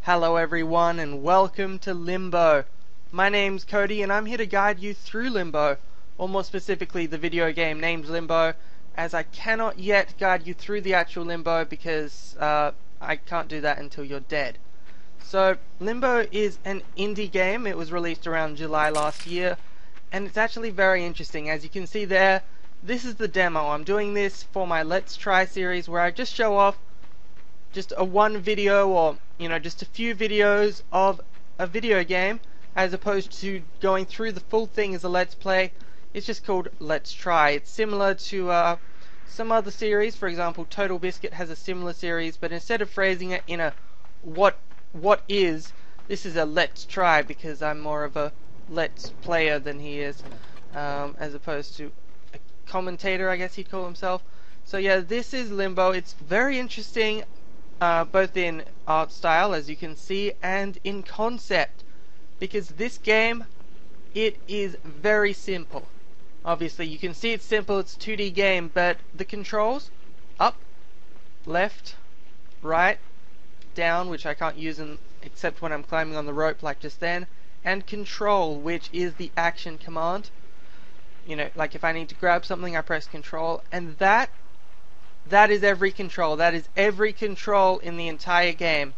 Hello everyone and welcome to Limbo. My name's Cody and I'm here to guide you through Limbo, or more specifically the video game named Limbo, as I cannot yet guide you through the actual Limbo because I can't do that until you're dead. So Limbo is an indie game. It was released around July last year and it's actually very interesting. As you can see there, this is the demo. I'm doing this for my Let's Try series where I just show off just a one video or just a few videos of a video game as opposed to going through the full thing as a Let's Play. It's just called Let's Try. It's similar to some other series. For example, Total Biscuit has a similar series, but instead of phrasing it in a what is, this is a Let's Try because I'm more of a Let's Player than he is, as opposed to a commentator, I guess he'd call himself. So yeah, this is Limbo. It's very interesting, both in art style, as you can see, and in concept, because this game, it is very simple. Obviously you can see it's simple, it's a 2D game, but the controls, up, left, right, down, which I can't use except when I'm climbing on the rope like just then, and control, which is the action command. Like if I need to grab something, I press control, and that is every control. That is every control in the entire game.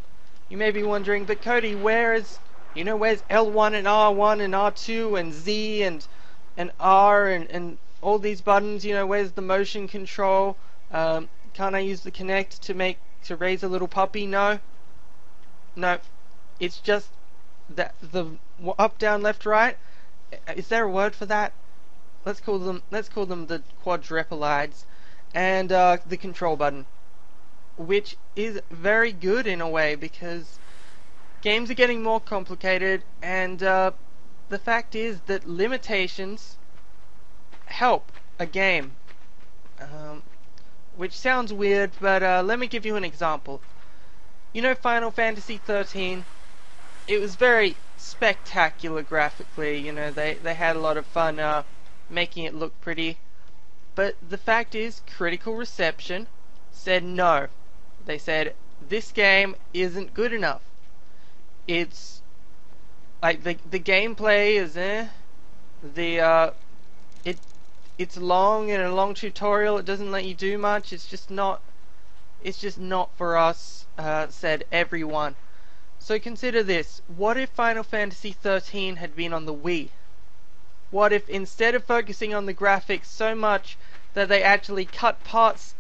You may be wondering, but Cody, where's L1 and R1 and R2 and Z and R and all these buttons? Where's the motion control? Can't I use the Kinect to raise a little puppy? No, it's just the up, down, left, right. Is there a word for that? Let's call them the quadrupelides. And the control button, which is very good in a way because games are getting more complicated, and the fact is that limitations help a game, which sounds weird, but let me give you an example. Final Fantasy 13, it was very spectacular graphically. They had a lot of fun making it look pretty. But the fact is, critical reception said no. They said, this game isn't good enough. It's like the gameplay is it's long and a long tutorial. It doesn't let you do much. It's just not for us, said everyone. So consider this. What if Final Fantasy 13 had been on the Wii? What if instead of focusing on the graphics so much that they actually cut parts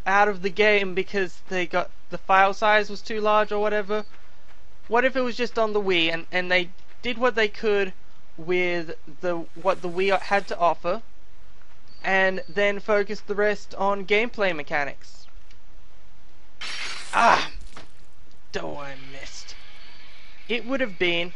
out of the game because the file size was too large or whatever? What if it was just on the Wii and they did what they could with what the Wii had to offer and then focused the rest on gameplay mechanics? I missed. It would have been,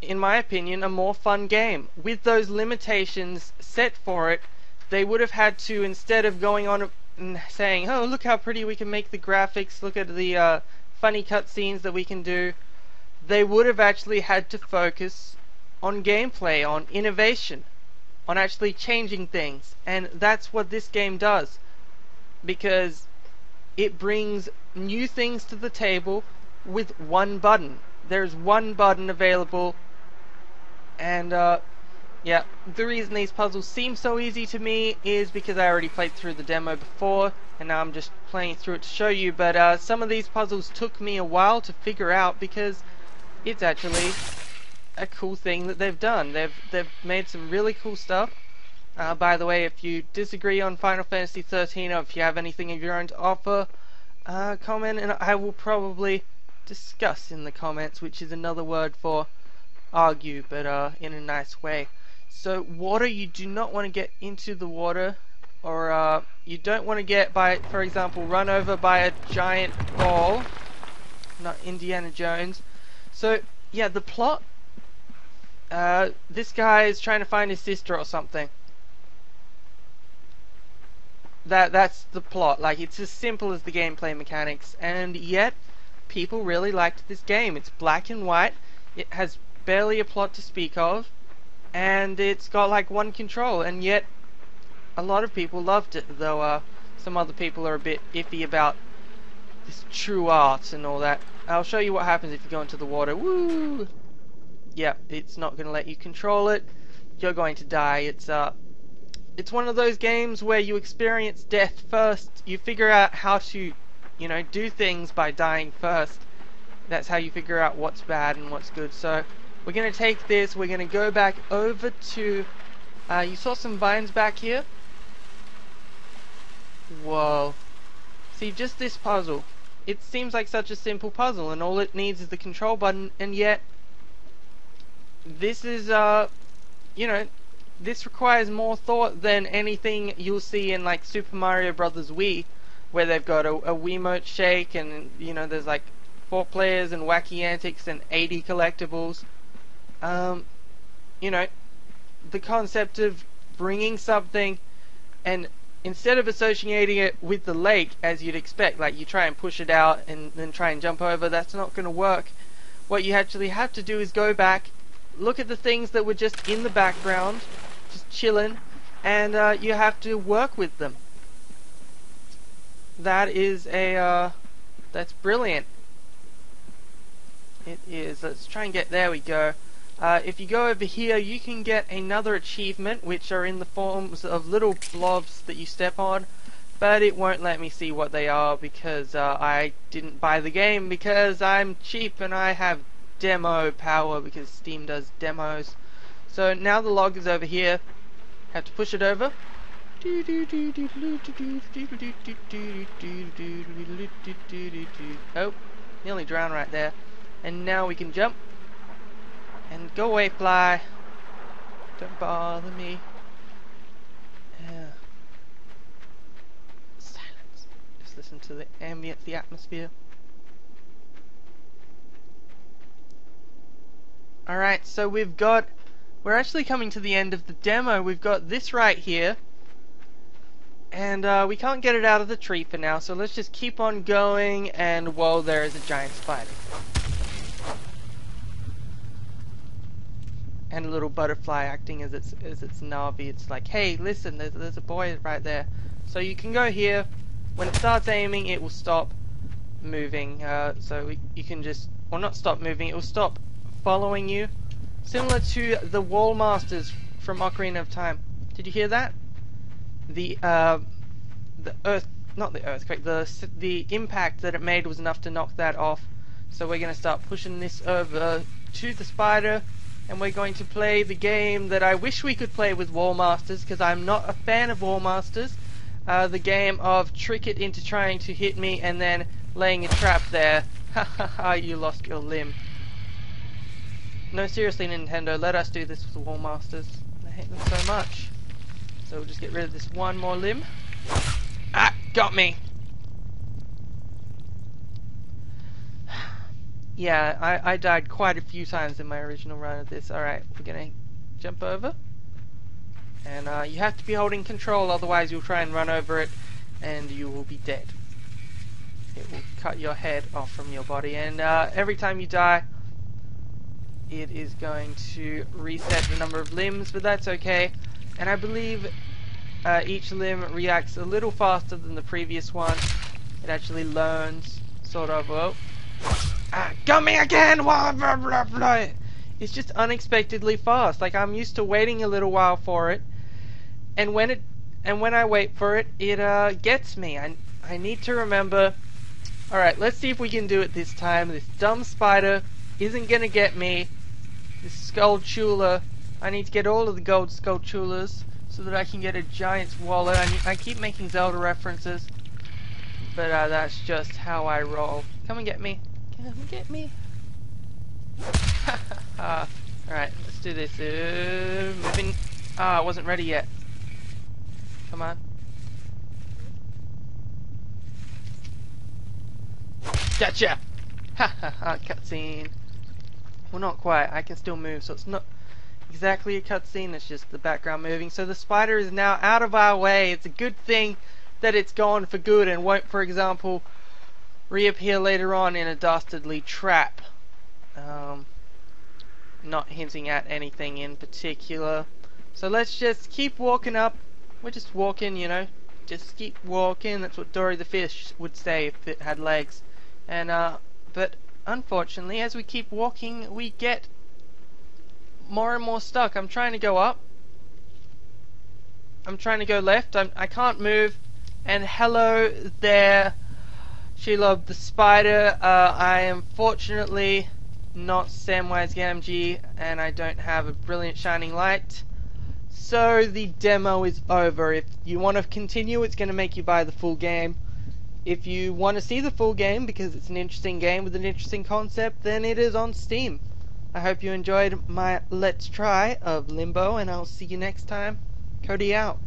in my opinion, a more fun game. With those limitations set for it, they would have had to, instead of going on and saying, oh, look how pretty we can make the graphics, look at the funny cutscenes that we can do, they would have actually had to focus on gameplay, on innovation, on actually changing things. And that's what this game does, because it brings new things to the table with one button. There's one button available. And yeah, the reason these puzzles seem so easy to me is because I already played through the demo before and now I'm just playing through it to show you, but some of these puzzles took me a while to figure out because it's actually a cool thing that they've done. They've made some really cool stuff. By the way, if you disagree on Final Fantasy 13 or if you have anything of your own to offer, comment and I will probably discuss in the comments, which is another word for argue, but in a nice way. So water, you do not want to get into the water, or you don't want to get, for example, run over by a giant ball. Not Indiana Jones. So yeah, the plot, this guy is trying to find his sister or something. That's the plot. Like, it's as simple as the gameplay mechanics, and yet people really liked this game. It's black and white. It has barely a plot to speak of, and it's got like one control, and yet a lot of people loved it, though some other people are a bit iffy about this true art and all that. I'll show you what happens if you go into the water. Woo! Yep, it's not going to let you control it. You're going to die. It's one of those games where you experience death first. You figure out how to, you know, do things by dying first. That's how you figure out what's bad and what's good. So we're going to take this. We're going to go back over to... you saw some vines back here? Whoa. See, just this puzzle. It seems like such a simple puzzle, and all it needs is the control button, and yet this is, you know, this requires more thought than anything you'll see in like Super Mario Brothers Wii, where they've got a Wiimote shake, and you know, there's like 4 players and wacky antics and 80 collectibles. You know, the concept of bringing something and instead of associating it with the lake as you'd expect, like you try and push it out and then try and jump over, that's not going to work. What you actually have to do is go back, look at the things that were just in the background, just chilling, and you have to work with them. That is that's brilliant. It is. Let's try and get, there we go. If you go over here, you can get another achievement, which are in the forms of little blobs that you step on, but it won't let me see what they are because I didn't buy the game, because I'm cheap and I have demo power because Steam does demos. So now the log is over here. Have to push it over. Oh, nearly drowned right there. And now we can jump. And go away, fly. Don't bother me. Yeah. Silence. Just listen to the ambience, the atmosphere. Alright, so we're actually coming to the end of the demo. We've got this right here. And we can't get it out of the tree for now, so let's just keep on going, and whoa, there is a giant spider. And a little butterfly acting as its Navi. It's like, hey, listen, there's a boy right there. So you can go here. When it starts aiming, it will stop moving. So you can just, well, not stop moving. It will stop following you, similar to the Wall Masters from Ocarina of Time. Did you hear that? The earth, not the earthquake. The impact that it made was enough to knock that off. So we're gonna start pushing this over to the spider. And we're going to play the game that I wish we could play with Wall Masters, because I'm not a fan of Wall Masters. The game of trick it into trying to hit me and then laying a trap there. Ha ha ha, you lost your limb. No, seriously, Nintendo, let us do this with the Wall Masters. I hate them so much. So we'll just get rid of this one more limb. Ah, got me! Yeah, I died quite a few times in my original run of this. Alright, we're gonna jump over. And you have to be holding control, otherwise you'll try and run over it and you will be dead. It will cut your head off from your body, and every time you die, it is going to reset the number of limbs, but that's okay. And I believe each limb reacts a little faster than the previous one. It actually learns, sort of, oh. Ah, got me again! It's just unexpectedly fast. Like, I'm used to waiting a little while for it, and when I wait for it, it gets me. I need to remember. All right, let's see if we can do it this time. This dumb spider isn't gonna get me. This Skulltula. I need to get all of the gold Skulltulas so that I can get a giant's wallet. I keep making Zelda references, but that's just how I roll. Come and get me. Come get me. Alright, let's do this. Moving. I wasn't ready yet. Come on. Gotcha! Ha ha ha, cutscene. Well, not quite. I can still move, so it's not exactly a cutscene, it's just the background moving. So the spider is now out of our way. It's a good thing that it's gone for good and won't, for example, reappear later on in a dastardly trap. Not hinting at anything in particular. So let's just keep walking up. We're just walking, you know, Just keep walking. That's what Dory the fish would say if it had legs. And but unfortunately, as we keep walking, we get more and more stuck. I'm trying to go up. I'm trying to go left. I can't move. And hello there, Shelob the spider. I am fortunately not Samwise Gamgee, and I don't have a brilliant shining light. So the demo is over. If you want to continue, it's going to make you buy the full game. If you want to see the full game, because it's an interesting game with an interesting concept, then it is on Steam. I hope you enjoyed my Let's Try of Limbo, and I'll see you next time. Cody out.